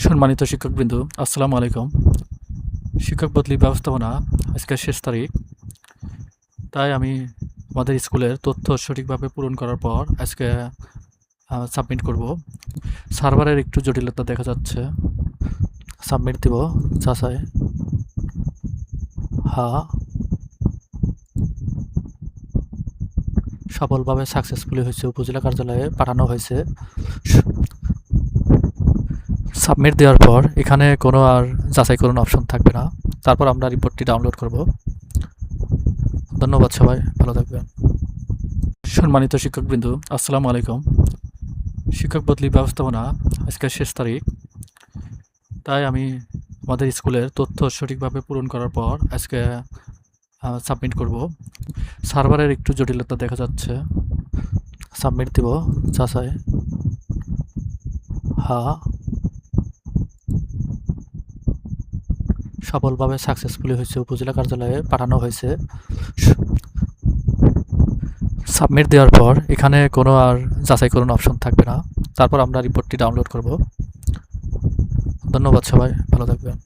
সম্মানিত শিক্ষকবৃন্দ, আসসালামু আলাইকুম। শিক্ষক বদলি ব্যবস্থাপনা আজকে শেষ তারিখ। তাই আমি আমাদের স্কুলের তথ্য সঠিকভাবে পূরণ করার পর আজকে সাবমিট করব। সার্ভারের একটু জটিলতা দেখা যাচ্ছে। সাবমিট দিব। যাচাই। হ্যাঁ, সফলভাবে সাকসেসফুলি হয়েছে। উপজেলা কার্যালয়ে পাঠানো হয়েছে। সাবমিট দেওয়ার পর এখানে কোনো আর যাচাই করুন অপশন থাকবে না। তারপর আমরা রিপোর্টটি ডাউনলোড করব। ধন্যবাদ সবাই, ভালো থাকবেন। সম্মানিত শিক্ষকবৃন্দ, আসসালামু আলাইকুম। শিক্ষক বদলি ব্যবস্থাপনা আজকে শেষ তারিখ। তাই আমি আমাদের স্কুলের তথ্য সঠিকভাবে পূরণ করার পর আজকে সাবমিট করব। সার্ভারের একটু জটিলতা দেখা যাচ্ছে। সাবমিট দিব। যাচাই। হ্যাঁ, সফলভাবে সাকসেসফুলি হয়েছে। উপজেলা কার্যালয়ে পাঠানো হয়েছে। সাবমিট দেওয়ার পর এখানে কোনো আর যাচাই করুন অপশন থাকবে না। তারপর আমরা রিপোর্টটি ডাউনলোড করব। ধন্যবাদ সবাই, ভালো থাকবেন।